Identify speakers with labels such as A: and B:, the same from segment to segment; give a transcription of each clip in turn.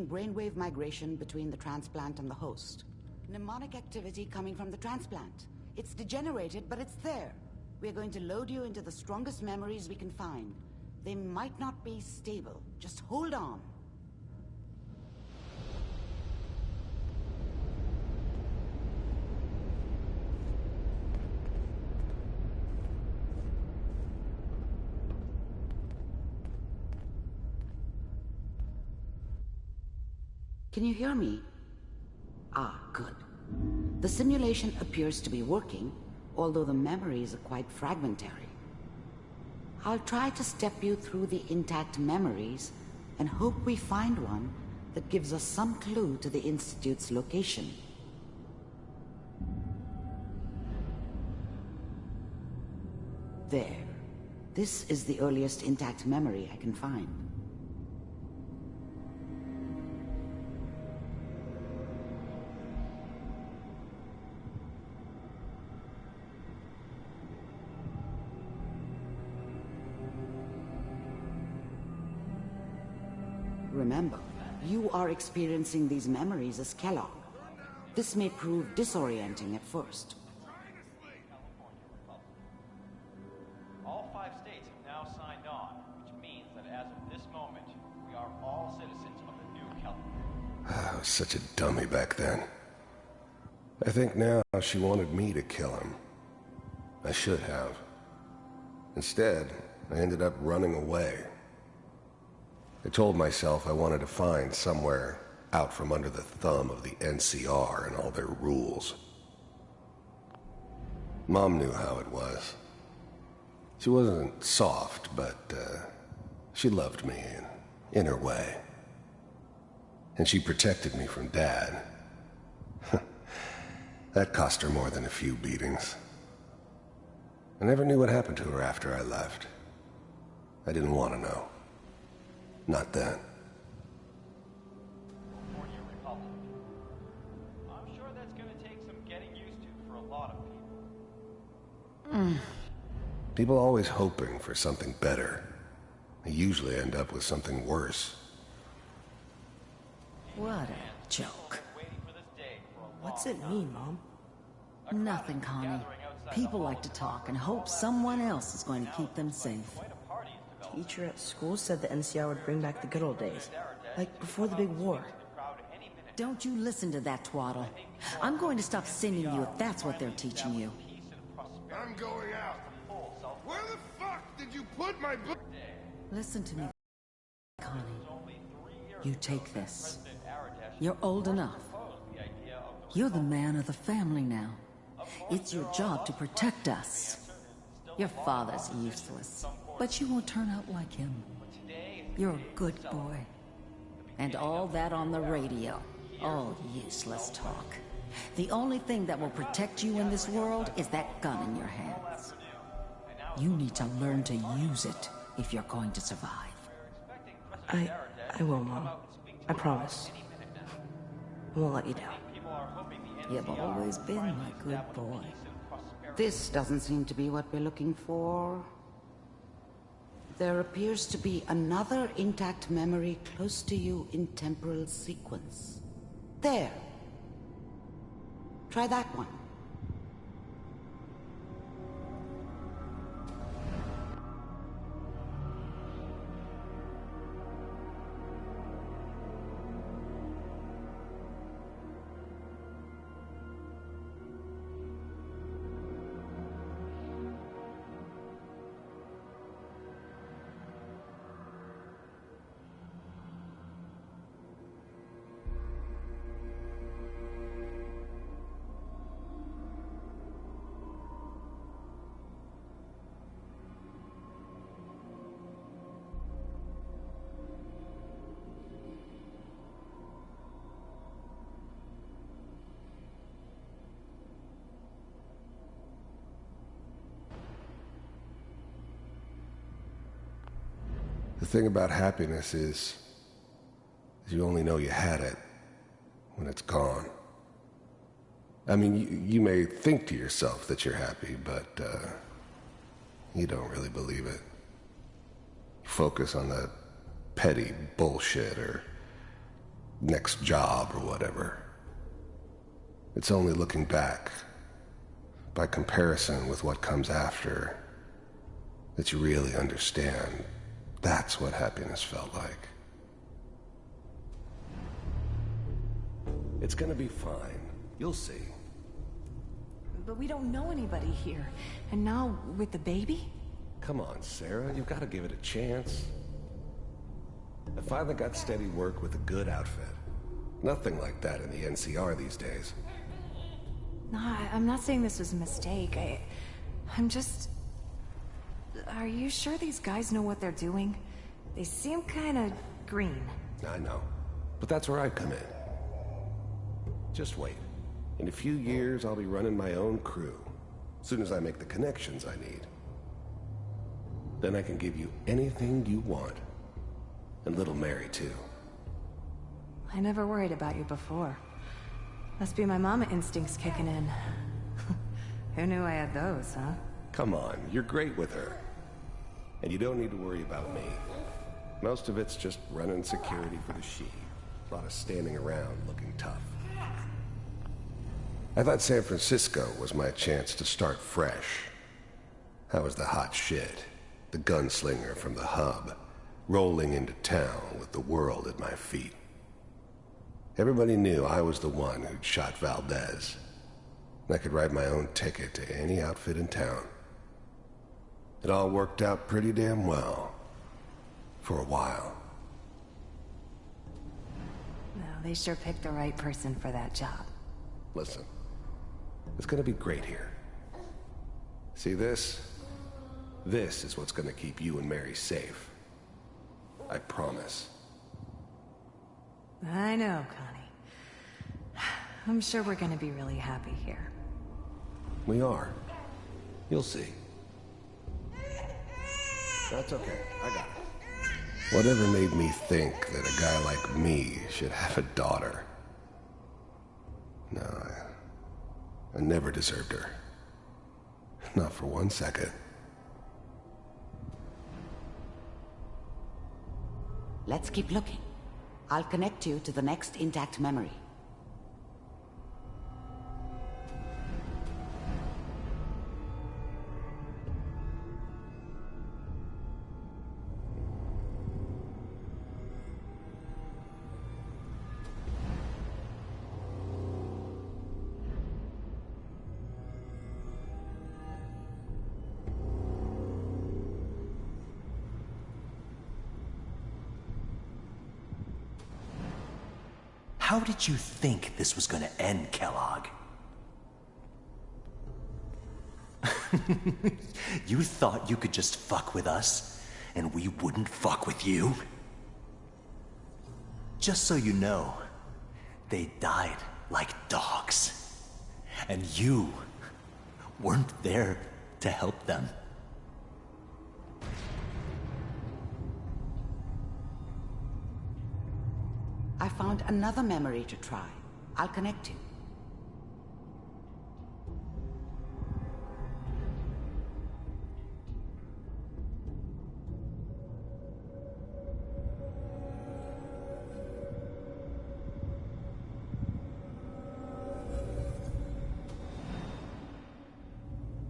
A: brainwave migration between the transplant and the host. Mnemonic activity coming from the transplant. It's degenerated, but it's there. We're going to load you into the strongest memories we can find. They might not be stable. Just hold on. Can you hear me? Ah, good. The simulation appears to be working, although the memories are quite fragmentary. I'll try to step you through the intact memories and hope we find one that gives us some clue to the Institute's location. There. This is the earliest intact memory I can find. Remember, you are experiencing these memories as Kellogg. This may prove disorienting at first.
B: All 5 states have now signed on, which means that as of this moment, we are all citizens of the new Kellogg.
C: I was such a dummy back then. I think now she wanted me to kill him. I should have. Instead, I ended up running away. I told myself I wanted to find somewhere out from under the thumb of the NCR and all their rules. Mom knew how it was. She wasn't soft, but she loved me in her way. And she protected me from Dad. That cost her more than a few beatings. I never knew what happened to her after I left. I didn't want to know. Not then.
B: California Republic. I'm sure that's going to take some getting used to for a lot of people.
C: People always hoping for something better. They usually end up with something worse.
D: What a joke.
E: What's it mean, Mom?
D: Nothing, Connie. People like to talk and hope someone else is going to keep them safe.
E: Teacher at school said the NCR would bring back the good old days, like before the big war.
D: Don't you listen to that twaddle. I'm going to stop sending you if that's what they're teaching you.
F: I'm going out. Where the fuck did you put my book?
D: Listen to me, Connie. You take this. You're old enough. You're the man of the family now. It's your job to protect us. Your father's useless, but you won't turn out like him. You're a good boy. And all that on the radio. All useless talk. The only thing that will protect you in this world is that gun in your hands. You need to learn to use it if you're going to survive.
E: I will, Mom. I promise. I won't let you down.
D: You've always been my good boy.
A: This doesn't seem to be what we're looking for. There appears to be another intact memory close to you in temporal sequence. There. Try that one.
C: The thing about happiness is you only know you had it when it's gone. I mean, you may think to yourself that you're happy, but you don't really believe it. You focus on the petty bullshit or next job or whatever. It's only looking back, by comparison with what comes after, that you really understand that's what happiness felt like. It's gonna be fine. You'll see.
E: But we don't know anybody here. And now, with the baby?
C: Come on, Sarah, you've got to give it a chance. I finally got steady work with a good outfit. Nothing like that in the NCR these days.
E: No, I'm not saying this was a mistake. I'm just... Are you sure these guys know what they're doing? They seem kinda green.
C: I know. But that's where I come in. Just wait. In a few years, I'll be running my own crew. As soon as I make the connections I need. Then I can give you anything you want. And little Mary, too.
E: I never worried about you before. Must be my mama instincts kicking in. Who knew I had those, huh?
C: Come on, you're great with her. And you don't need to worry about me. Most of it's just running security for the she. A lot of standing around looking tough. I thought San Francisco was my chance to start fresh. I was the hot shit, the gunslinger from the hub, rolling into town with the world at my feet. Everybody knew I was the one who'd shot Valdez. And I could write my own ticket to any outfit in town. It all worked out pretty damn well. For a while.
E: Well, they sure picked the right person for that job.
C: Listen, it's gonna be great here. See this? This is what's gonna keep you and Mary safe. I promise.
E: I know, Connie. I'm sure we're gonna be really happy here.
C: We are. You'll see. That's okay. I got it. Whatever made me think that a guy like me should have a daughter? No, I never deserved her. Not for 1 second.
A: Let's keep looking. I'll connect you to the next intact memory.
G: How did you think this was gonna end, Kellogg? You thought you could just fuck with us, and we wouldn't fuck with you? Just so you know, they died like dogs. And you weren't there to help them.
A: I found another memory to try. I'll connect you.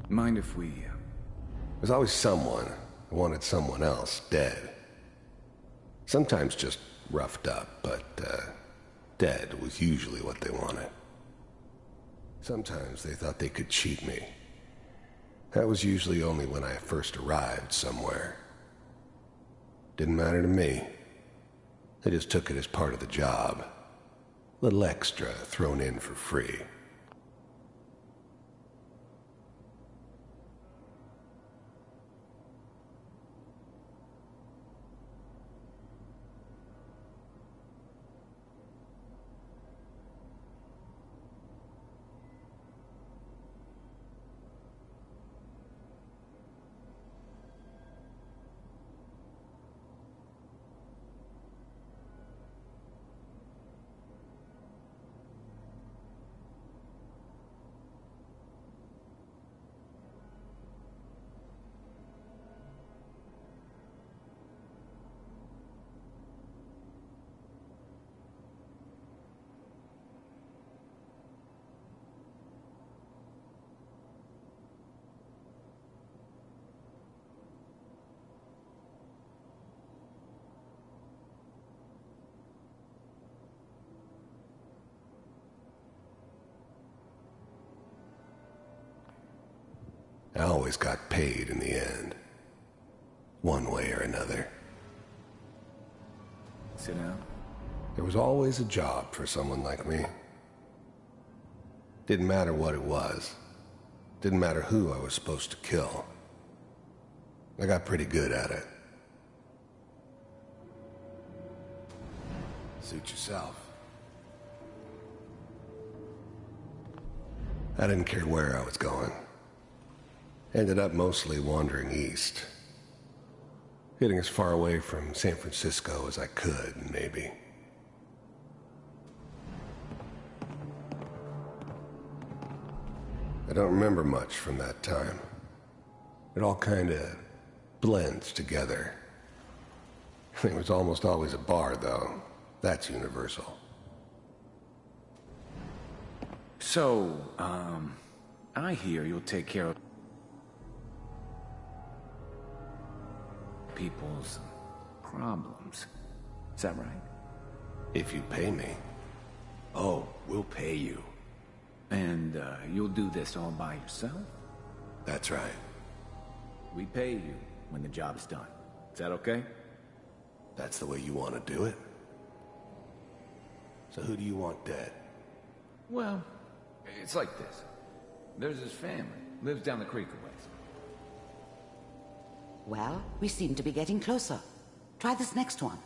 H: Mind if we...
C: There's always someone who wanted someone else dead. Sometimes just roughed up, but dead was usually what they wanted. Sometimes they thought they could cheat me. That was usually only when I first arrived somewhere. Didn't matter to me. They just took it as part of the job. Little extra thrown in for free. I always got paid in the end. One way or another.
H: Sit down.
C: There was always a job for someone like me. Didn't matter what it was. Didn't matter who I was supposed to kill. I got pretty good at it. Suit yourself. I didn't care where I was going. Ended up mostly wandering east. Getting as far away from San Francisco as I could, maybe. I don't remember much from that time. It all kinda blends together. There was almost always a bar, though. That's universal.
H: So, I hear you'll take care of people's problems. Is that right?
C: If you pay me.
G: Oh, we'll pay you.
H: And, you'll do this all by yourself?
C: That's right.
H: We pay you when the job's done. Is that okay?
C: That's the way you want to do it? So who do you want dead?
H: Well, it's like this. There's his family. Lives down the creek a ways.
A: Well, we seem to be getting closer. Try this next one.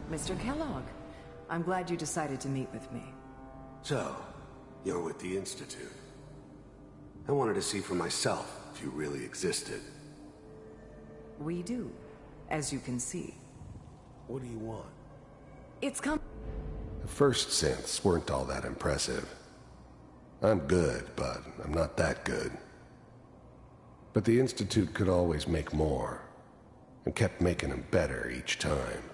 D: Mr. Kellogg, I'm glad you decided to meet with me.
C: So, you're with the Institute. I wanted to see for myself if you really existed.
D: We do, as you can see.
C: What do you want?
D: It's come.
C: The first synths weren't all that impressive. I'm good, but I'm not that good. But the Institute could always make more, and kept making them better each time.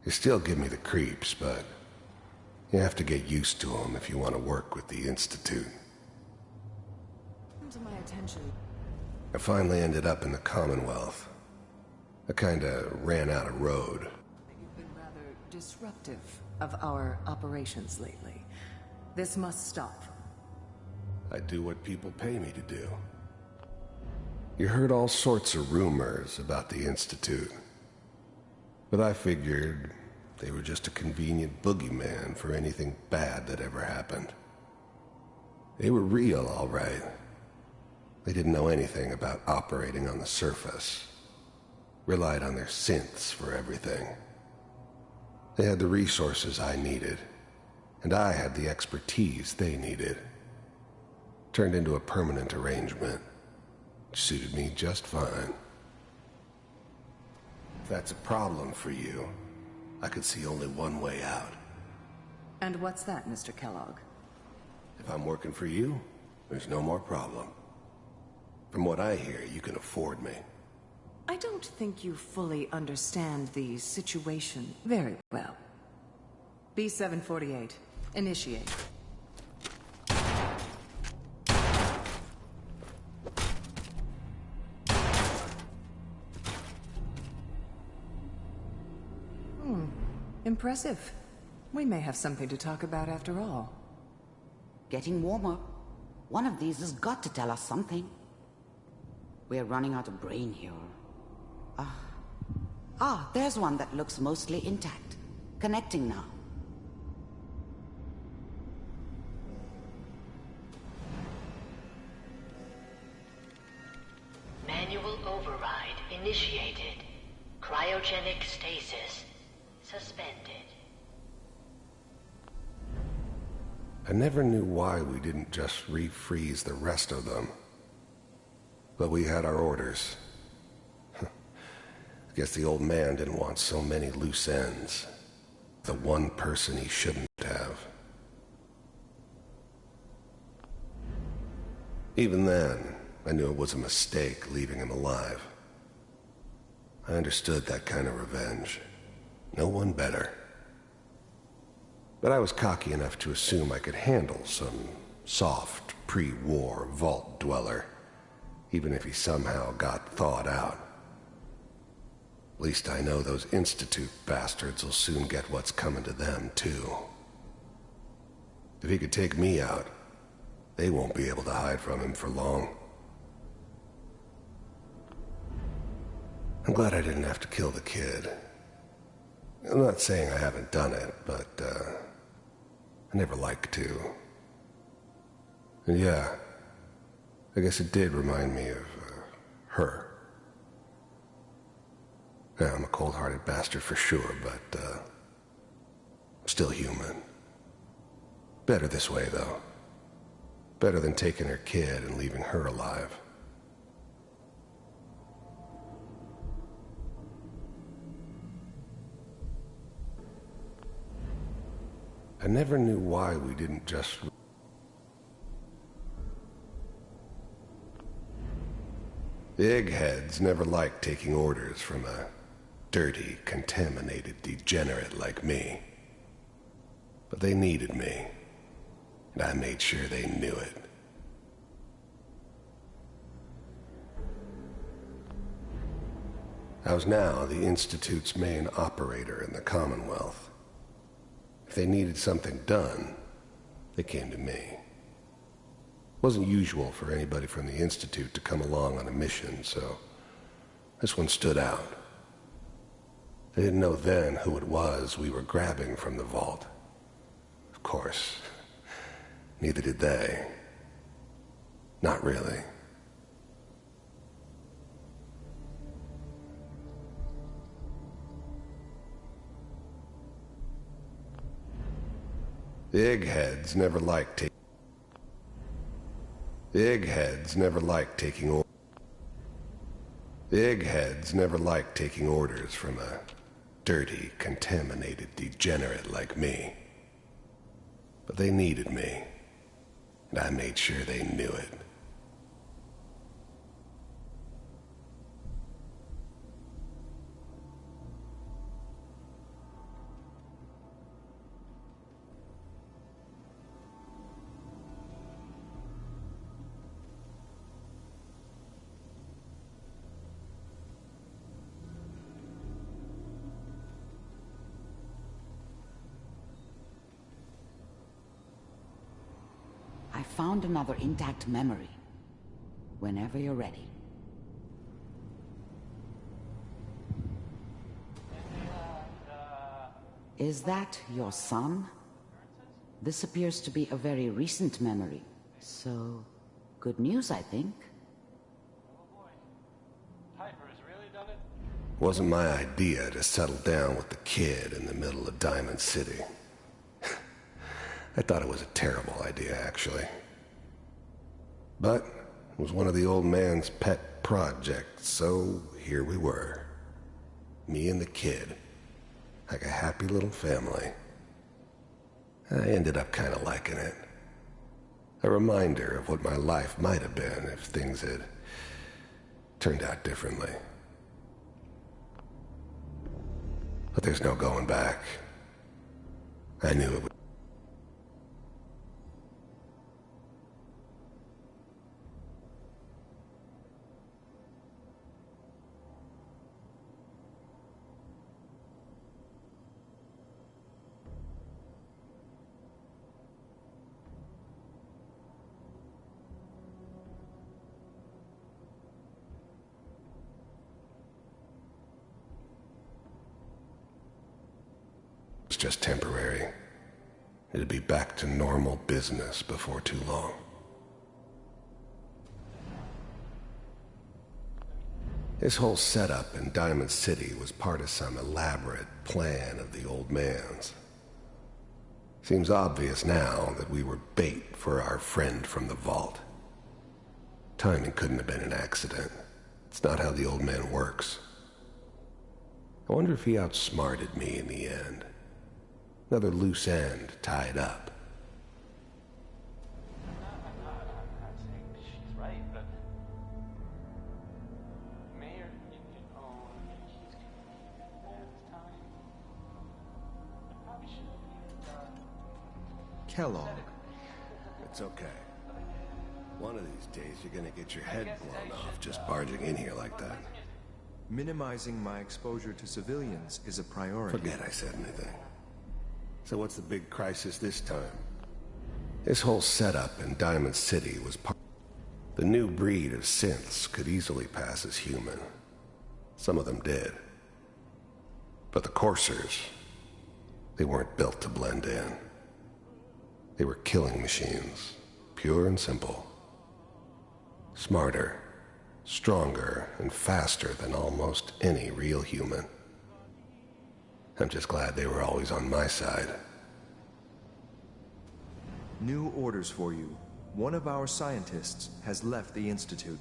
C: They still give me the creeps, but you have to get used to them if you want to work with the Institute.
D: To my attention.
C: I finally ended up in the Commonwealth. I kinda ran out of road.
D: You've been rather disruptive of our operations lately. This must stop.
C: I do what people pay me to do. You heard all sorts of rumors about the Institute. But I figured they were just a convenient boogeyman for anything bad that ever happened. They were real, all right. They didn't know anything about operating on the surface. Relied on their synths for everything. They had the resources I needed, and I had the expertise they needed. Turned into a permanent arrangement, which suited me just fine. If that's a problem for you, I could see only one way out.
D: And what's that, Mr. Kellogg?
C: If I'm working for you, there's no more problem. From what I hear, you can afford me.
D: I don't think you fully understand the situation very well. B-748, initiate. Impressive. We may have something to talk about after all.
A: Getting warmer. One of these has got to tell us something. We're running out of brain here. There's one that looks mostly intact. Connecting now.
I: Manual override initiated. Cryogenic stasis suspended.
C: I never knew why we didn't just refreeze the rest of them. But we had our orders. I guess the old man didn't want so many loose ends. The one person he shouldn't have. Even then, I knew it was a mistake leaving him alive. I understood that kind of revenge. No one better. But I was cocky enough to assume I could handle some soft, pre-war vault dweller, even if he somehow got thawed out. At least I know those Institute bastards will soon get what's coming to them, too. If he could take me out, they won't be able to hide from him for long. I'm glad I didn't have to kill the kid. I'm not saying I haven't done it, but, I never liked to. And yeah, I guess it did remind me of, her. Yeah, I'm a cold-hearted bastard for sure, but, I'm still human. Better this way, though. Better than taking her kid and leaving her alive. I never knew why we didn't just... The eggheads never liked taking orders from a dirty, contaminated degenerate like me. But they needed me, and I made sure they knew it. I was now the Institute's main operator in the Commonwealth. If they needed something done, they came to me. It wasn't usual for anybody from the Institute to come along on a mission, so this one stood out. They didn't know then who it was we were grabbing from the vault. Of course, neither did they. Not really. The eggheads never liked taking orders from a dirty, contaminated degenerate like me. But they needed me, and I made sure they knew it.
A: I found another intact memory. Whenever you're ready. Is that your son? This appears to be a very recent memory. So, good news, I think.
C: Wasn't my idea to settle down with the kid in the middle of Diamond City. I thought it was a terrible idea, actually. But it was one of the old man's pet projects, so here we were. Me and the kid. Like a happy little family. I ended up kind of liking it. A reminder of what my life might have been if things had turned out differently. But there's no going back. I knew it would. It's just temporary. It'd be back to normal business before too long. This whole setup in Diamond City was part of some elaborate plan of the old man's. Seems obvious now that we were bait for our friend from the vault. Timing couldn't have been an accident. It's not how the old man works. I wonder if he outsmarted me in the end. Another loose end tied up.
B: She's right, but Mayor, he's this time. Probably should have
C: Kellogg. It's okay. One of these days you're gonna get your head blown off just barging in here like that.
J: Minimizing my exposure to civilians is a priority.
C: Forget I said anything. So what's the big crisis this time? This whole setup in Diamond City was part... The new breed of synths could easily pass as human. Some of them did. But the coursers, they weren't built to blend in. They were killing machines, pure and simple. Smarter, stronger, and faster than almost any real human. I'm just glad they were always on my side.
J: New orders for you. One of our scientists has left the Institute.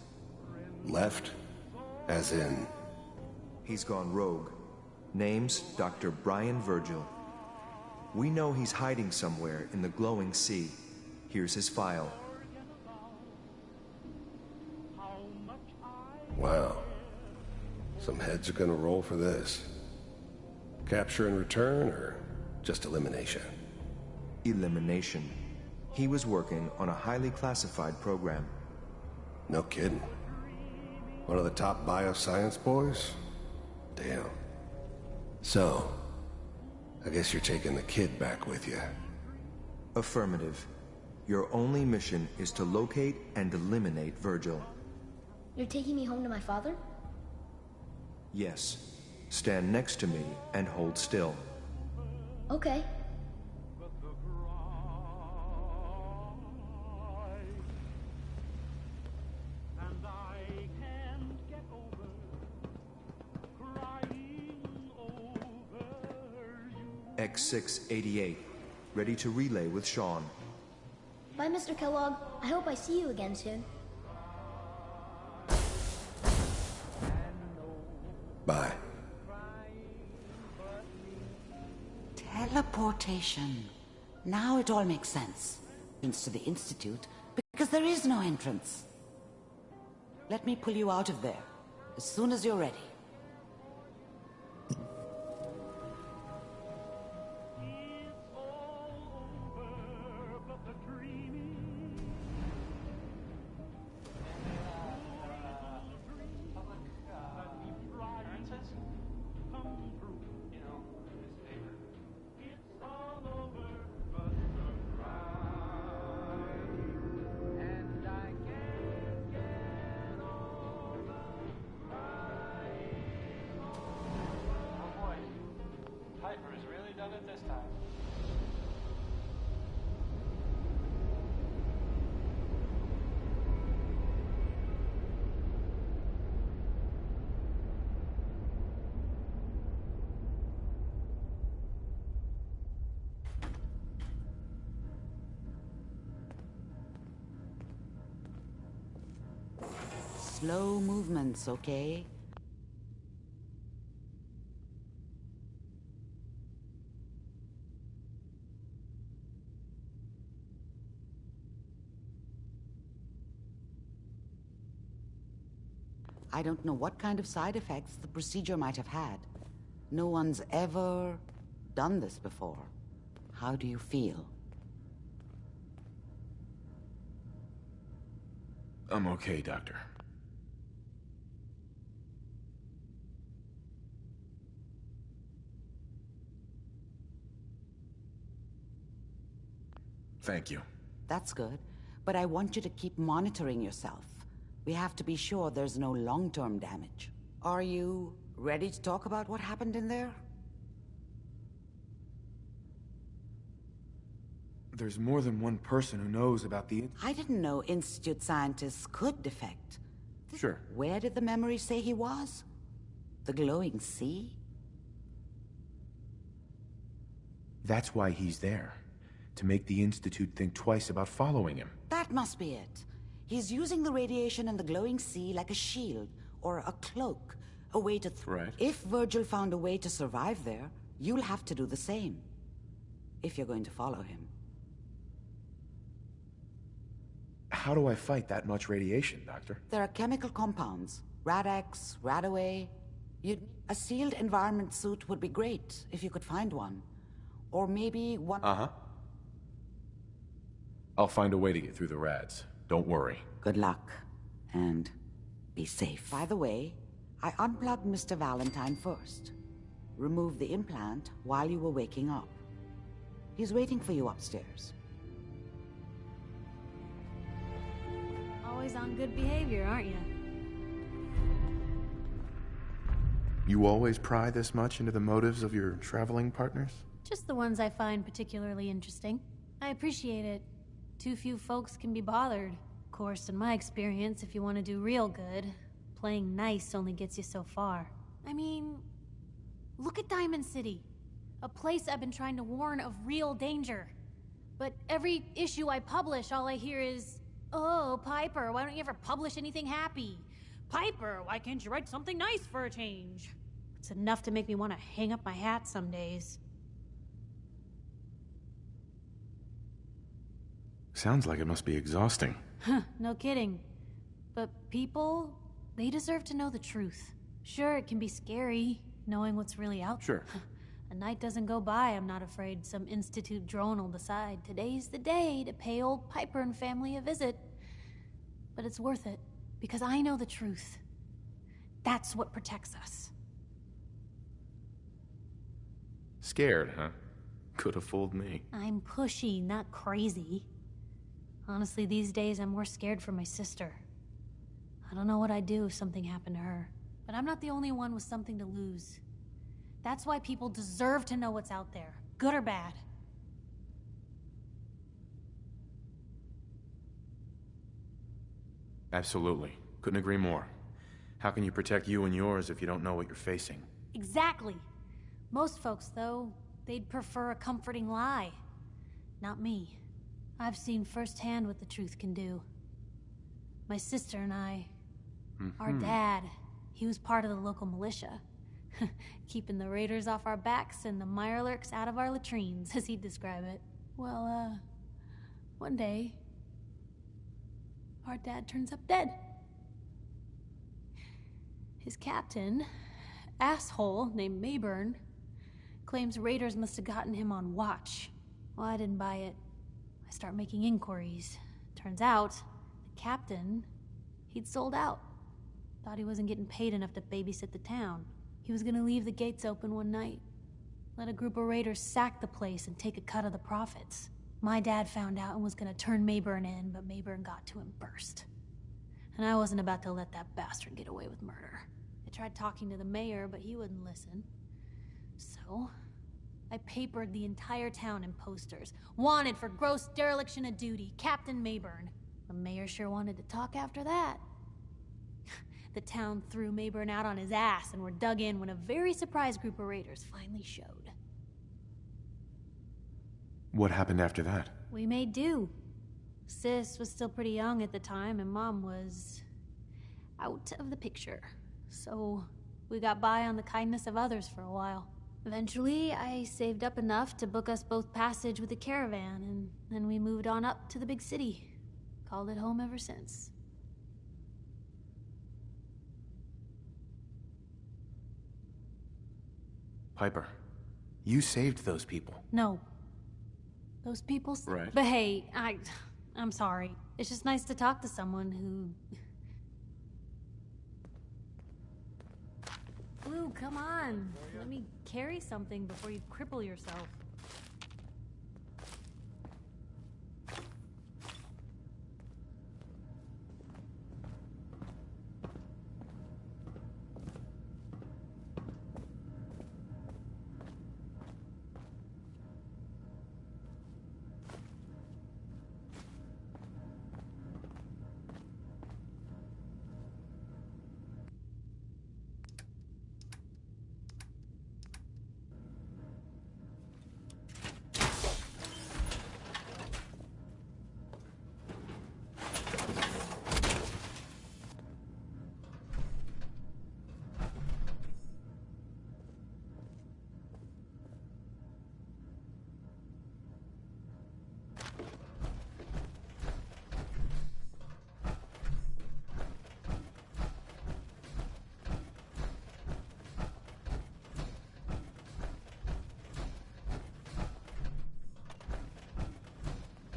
C: Left? As in...
J: He's gone rogue. Name's Dr. Brian Virgil. We know he's hiding somewhere in the glowing sea. Here's his file.
C: Wow. Some heads are gonna roll for this. Capture and return, or just elimination?
J: Elimination. He was working on a highly classified program.
C: No kidding. One of the top bioscience boys? Damn. So, I guess you're taking the kid back with you.
J: Affirmative. Your only mission is to locate and eliminate Virgil.
K: You're taking me home to my father?
J: Yes. Stand next to me and hold still.
K: Okay.
J: X688. Ready to relay with Sean.
K: Bye, Mr. Kellogg. I hope I see you again soon.
C: Bye.
A: Teleportation. Now it all makes sense. To the Institute, because there is no entrance. Let me pull you out of there, as soon as you're ready. Slow movements, okay? I don't know what kind of side effects the procedure might have had. No one's ever done this before. How do you feel?
L: I'm okay, Doctor. Thank you.
A: That's good, but I want you to keep monitoring yourself. We have to be sure there's no long-term damage. Are you ready to talk about what happened in there?
L: There's more than one person who knows about the...
A: I didn't know Institute scientists could defect.
L: Sure.
A: Where did the memory say he was? The glowing sea?
L: That's why he's there. To make the Institute think twice about following him.
A: That must be it. He's using the radiation in the glowing sea like a shield, or a cloak, a way to...
L: Right.
A: If Virgil found a way to survive there, you'll have to do the same. If you're going to follow him.
L: How do I fight that much radiation, Doctor?
A: There are chemical compounds. Rad-X, Radaway. A sealed environment suit would be great, if you could find one. Or maybe one...
L: Uh-huh. I'll find a way to get through the rads. Don't worry.
A: Good luck. And be safe. By the way, I unplugged Mr. Valentine first. Removed the implant while you were waking up. He's waiting for you upstairs.
M: Always on good behavior, aren't you?
L: You always pry this much into the motives of your traveling partners?
M: Just the ones I find particularly interesting. I appreciate it. Too few folks can be bothered. Of course, in my experience, if you want to do real good, playing nice only gets you so far. I mean, look at Diamond City. A place I've been trying to warn of real danger. But every issue I publish, all I hear is, "Oh, Piper, why don't you ever publish anything happy? Piper, why can't you write something nice for a change?" It's enough to make me want to hang up my hat some days.
L: Sounds like it must be exhausting.
M: Huh, no kidding. But people, they deserve to know the truth. Sure, it can be scary, knowing what's really out there.
L: Sure.
M: A night doesn't go by, I'm not afraid some Institute drone will decide today's the day to pay old Piper and family a visit. But it's worth it, because I know the truth. That's what protects us.
L: Scared, huh? Could have fooled me.
M: I'm pushy, not crazy. Honestly, these days I'm more scared for my sister. I don't know what I'd do if something happened to her. But I'm not the only one with something to lose. That's why people deserve to know what's out there, good or bad.
L: Absolutely. Couldn't agree more. How can you protect you and yours if you don't know what you're facing?
M: Exactly. Most folks, though, they'd prefer a comforting lie. Not me. I've seen firsthand what the truth can do. My sister and I... Our dad, he was part of the local militia. Keeping the raiders off our backs and the mirelurks out of our latrines, as he'd describe it. Well, one day, our dad turns up dead. His captain, asshole named Mayburn, claims raiders must have gotten him on watch. Well, I didn't buy it. I start making inquiries. Turns out, the captain, he'd sold out. Thought he wasn't getting paid enough to babysit the town. He was gonna leave the gates open one night. Let a group of raiders sack the place and take a cut of the profits. My dad found out and was gonna turn Mayburn in, but Mayburn got to him first. And I wasn't about to let that bastard get away with murder. I tried talking to the mayor, but he wouldn't listen. So, I papered the entire town in posters. Wanted for gross dereliction of duty, Captain Mayburn. The mayor sure wanted to talk after that. The town threw Mayburn out on his ass and were dug in when a very surprised group of raiders finally showed.
L: What happened after that?
M: We made do. Sis was still pretty young at the time, and Mom was... out of the picture. So, we got by on the kindness of others for a while. Eventually, I saved up enough to book us both passage with a caravan, and then we moved on up to the big city. Called it home ever since.
L: Piper, you saved those people.
M: No. Those people...
L: Right.
M: But hey, I'm sorry. It's just nice to talk to someone who... Blue, come on. Let me carry something before you cripple yourself.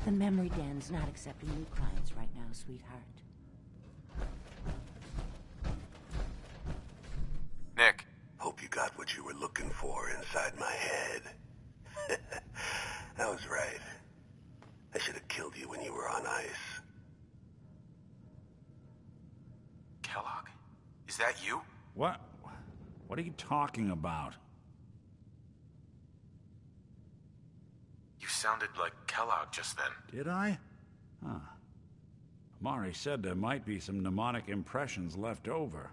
N: The memory den's not accepting new clients right now, sweetheart.
O: what you were looking for inside my head. I was right. I should have killed you when you were on ice.
P: Kellogg? Is that you?
Q: What? What are you talking about?
P: You sounded like Kellogg just then.
Q: Did I? Huh. Mari said there might be some mnemonic impressions left over.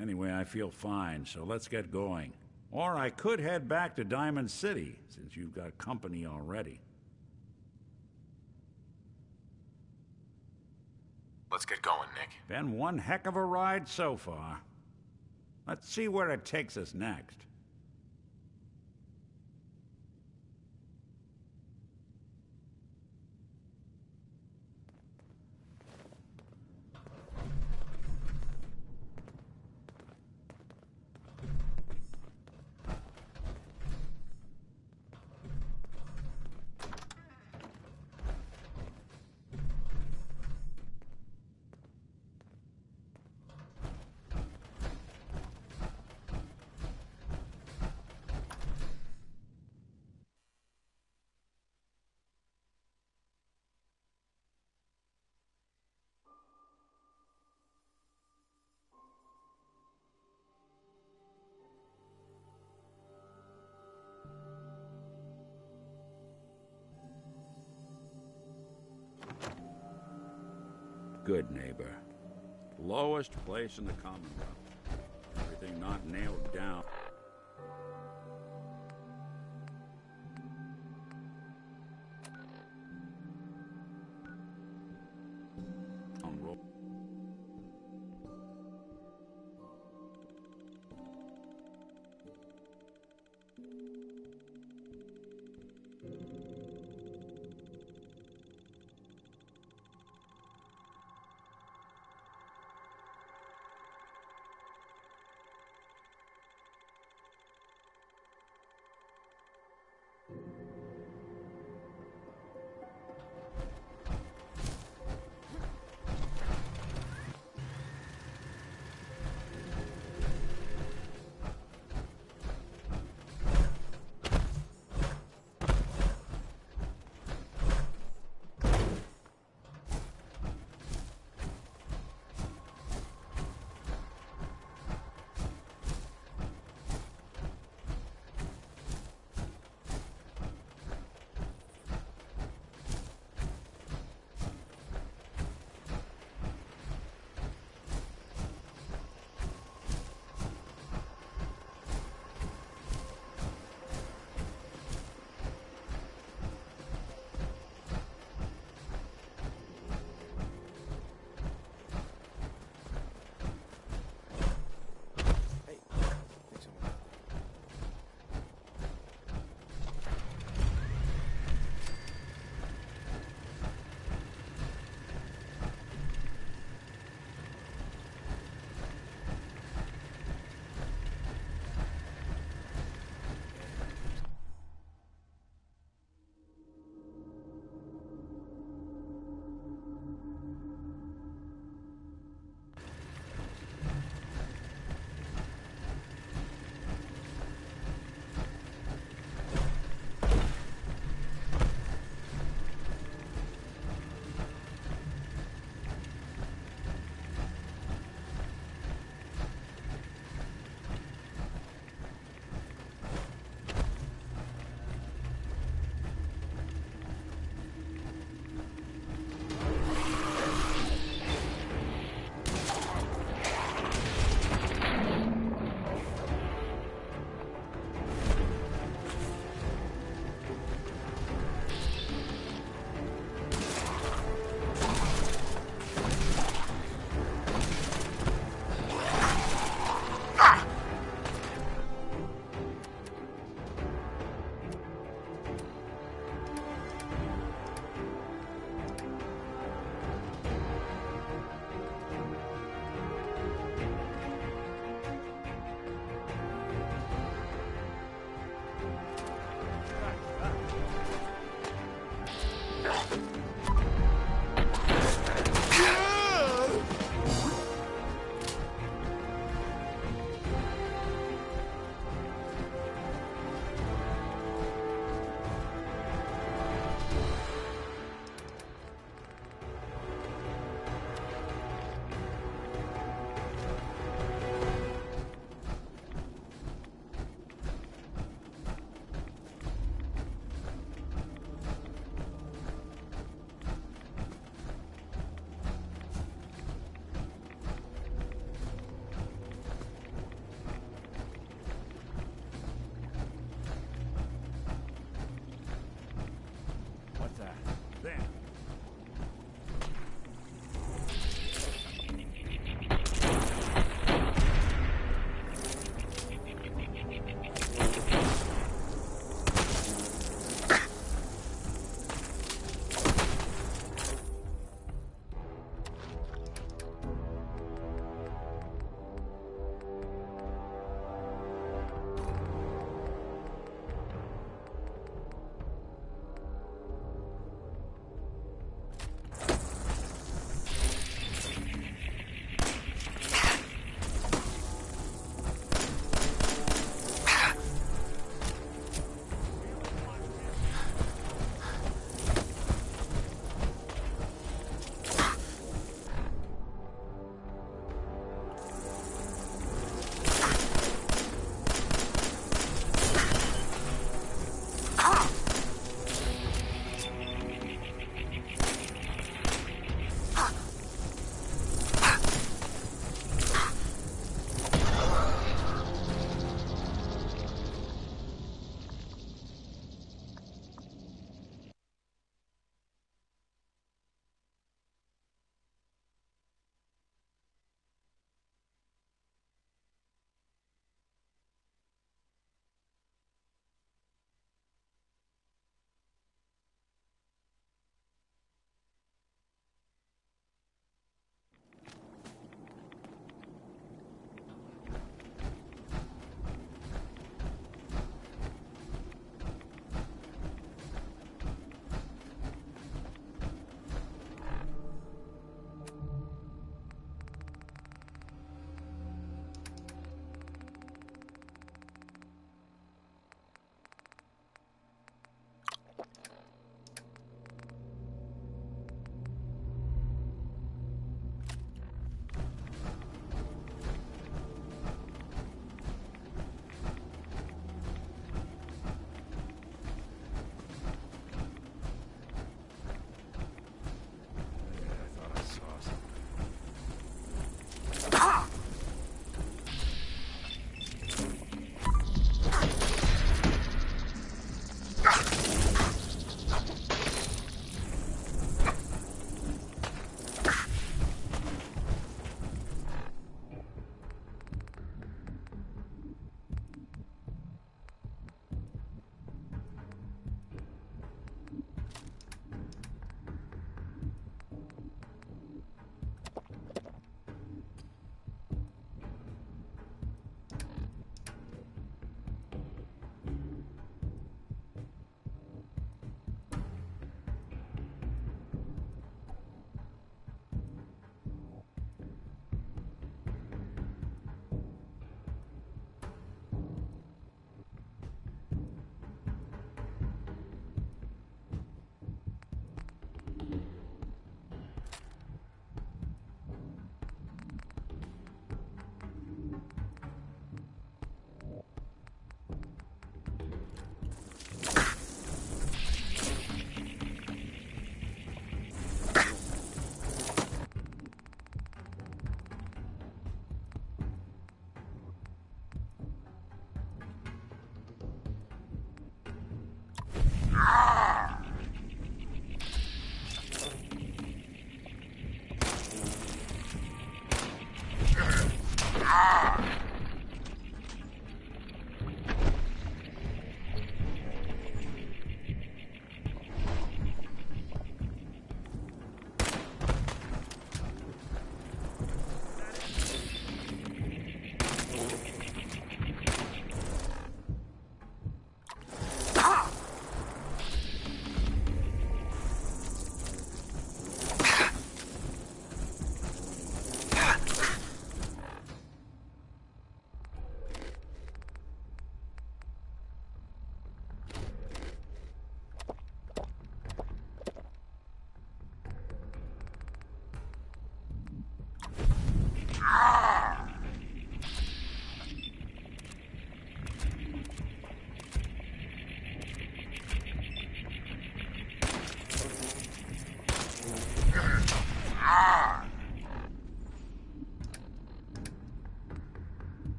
Q: Anyway, I feel fine, so let's get going. Or I could head back to Diamond City, since you've got company already.
P: Let's get going, Nick.
Q: Been one heck of a ride so far. Let's see where it takes us next. Good neighbor. Lowest place in the Commonwealth. Everything not nailed down. On roll.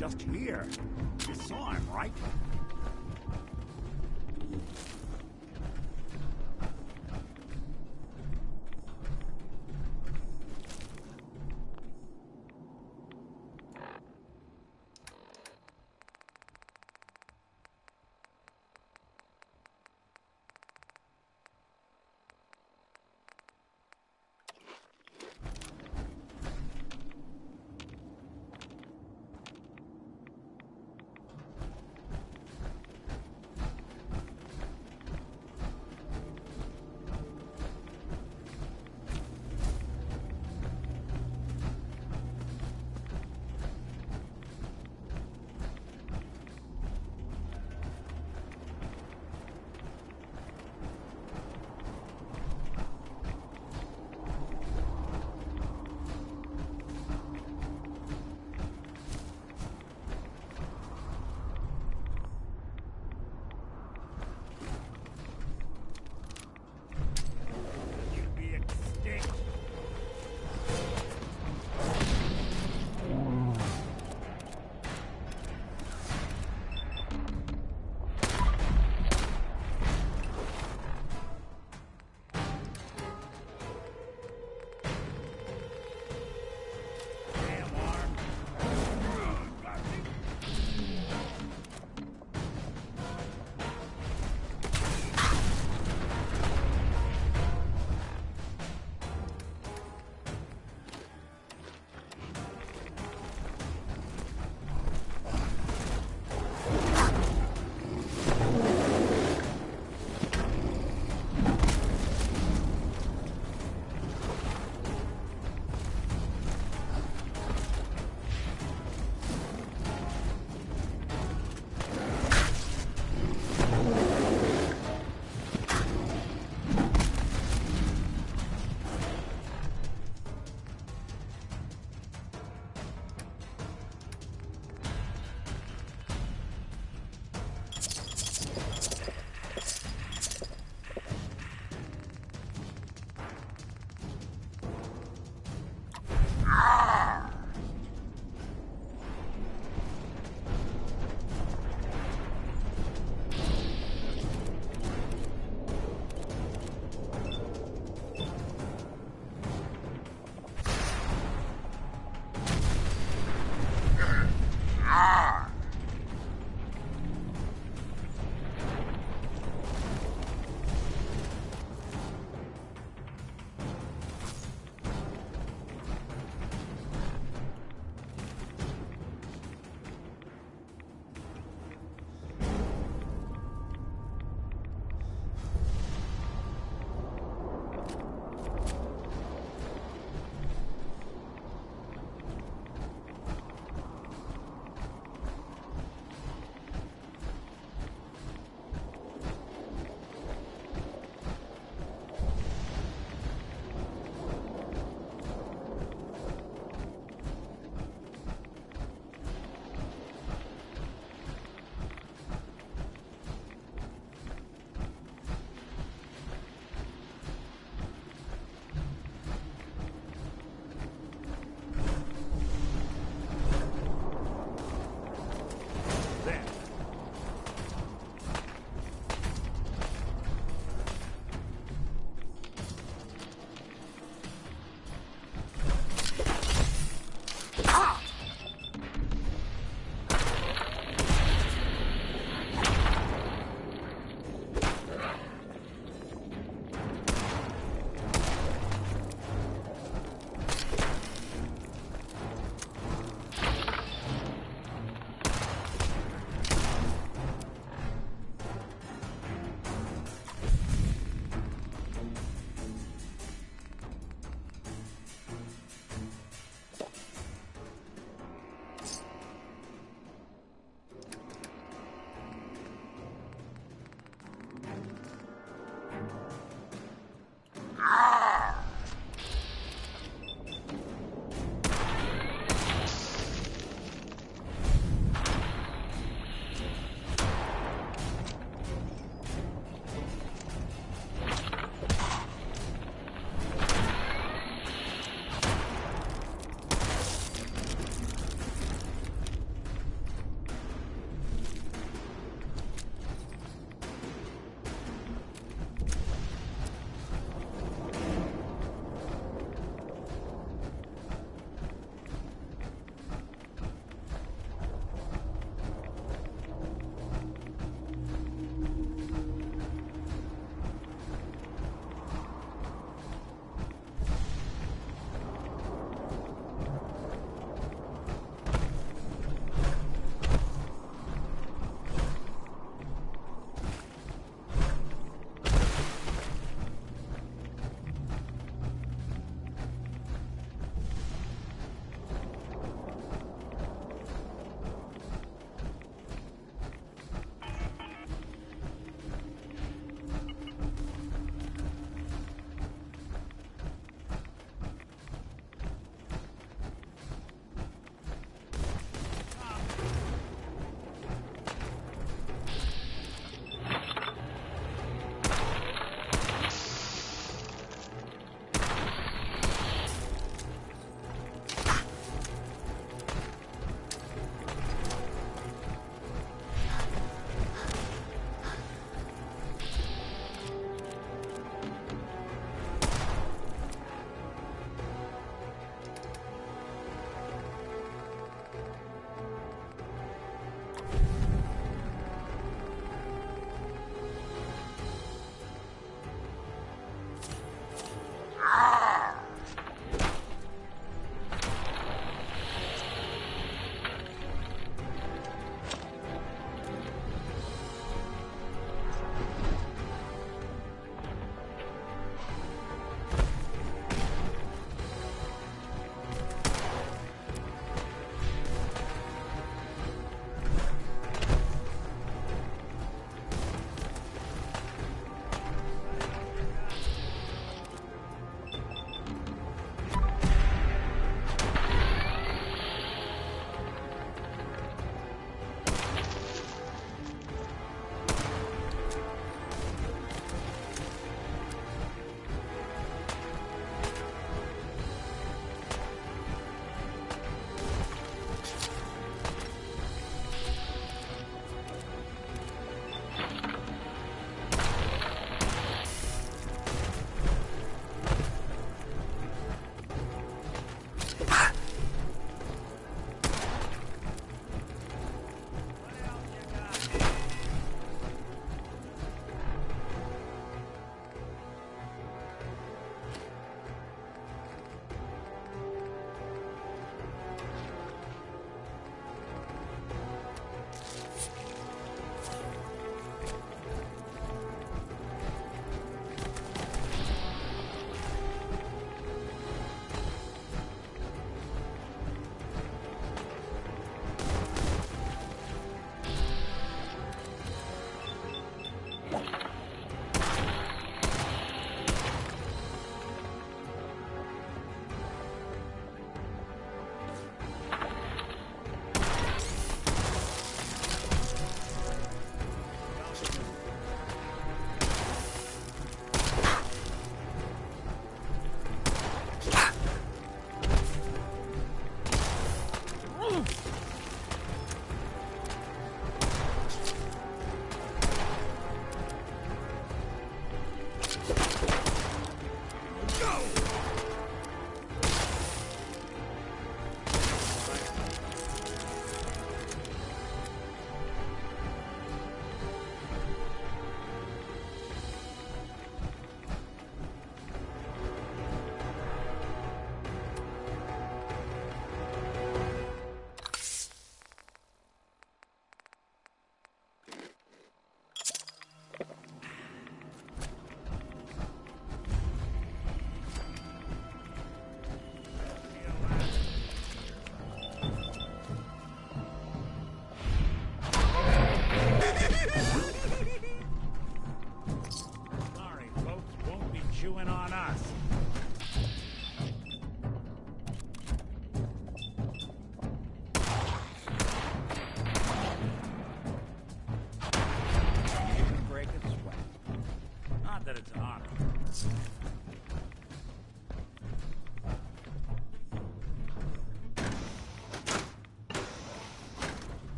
Q: just here. You saw him, right?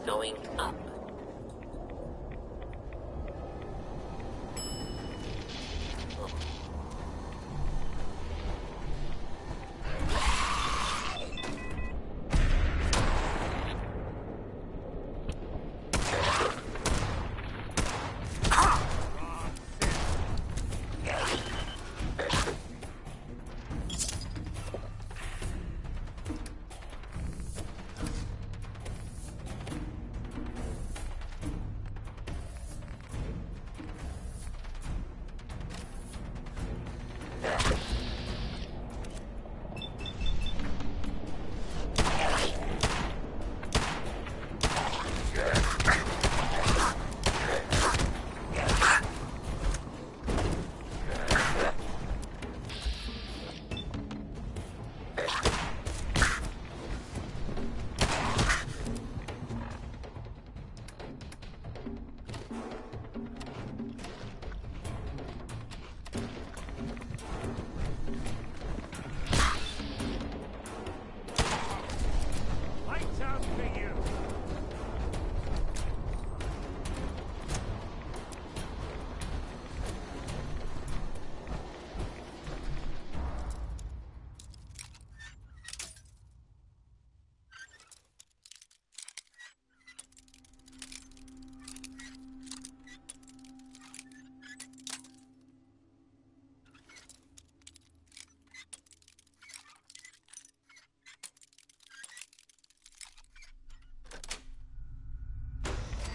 N: Going up.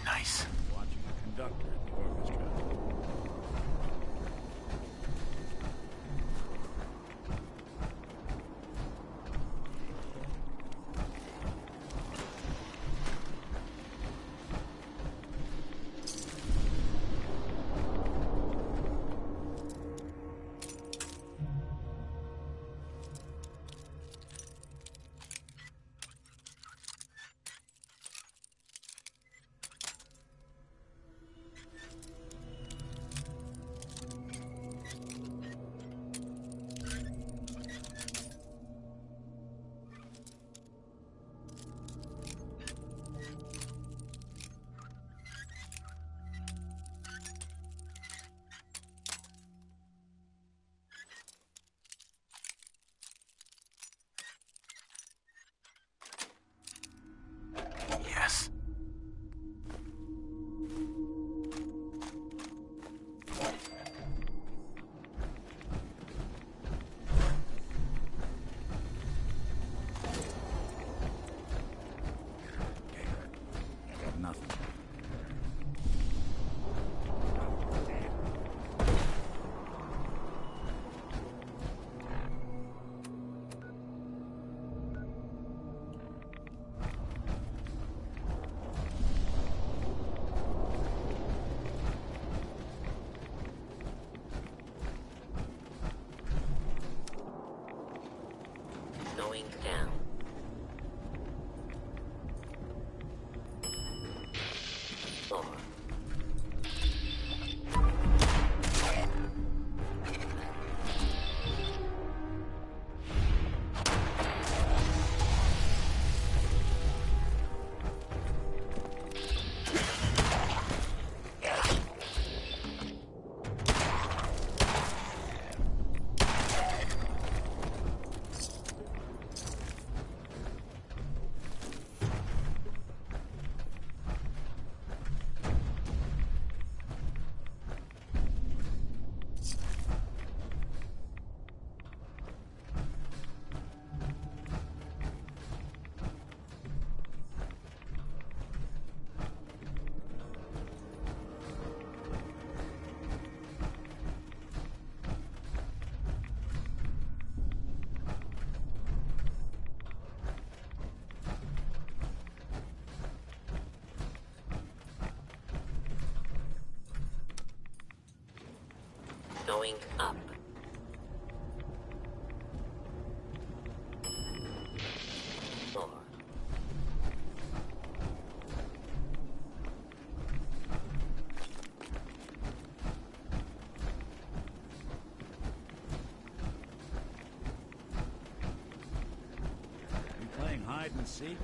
G: Nice.
Q: Watching the conductor at the orchestra.
G: Yes.
Q: I got nothing.
N: Going down. Floor. Going up. Floor.
Q: You playing hide and seek?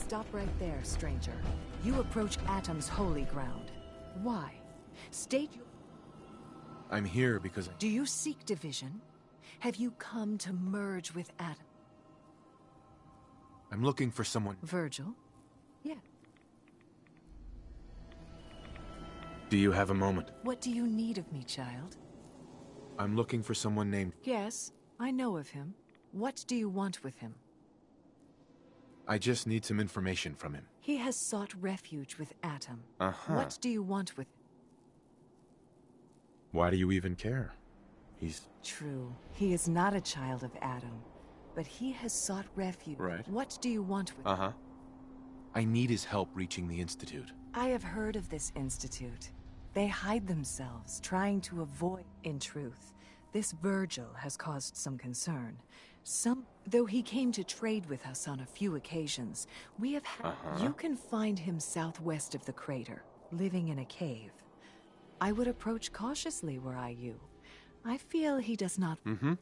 D: Stop right there, stranger. You approach Atom's holy ground. Why? State your...
L: I'm here because
D: Do you seek division? Have you come to merge with Atom?
L: I'm looking for someone...
D: Virgil? Yeah.
L: Do you have a moment?
D: What do you need of me, child?
L: I'm looking for someone named...
D: Yes, I know of him. What do you want with him?
L: I just need some information from him.
D: He has sought refuge with Atom.
L: Uh-huh.
D: What do you want with...
L: Why do you even care? He's...
D: True. He is not a child of Atom. But he has sought refuge.
L: Right.
D: What do you want with...
L: Uh-huh. I need his help reaching the Institute.
D: I have heard of this institute. They hide themselves, trying to avoid... In truth, this Virgil has caused some concern. Though he came to trade with us on a few occasions, we have had... You can find him southwest of the crater, living in a cave. I would approach cautiously were I you. I feel he does not...
L: Mm-hmm.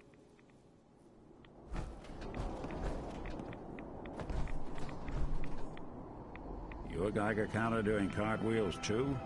Q: Your Geiger counter doing cartwheels too?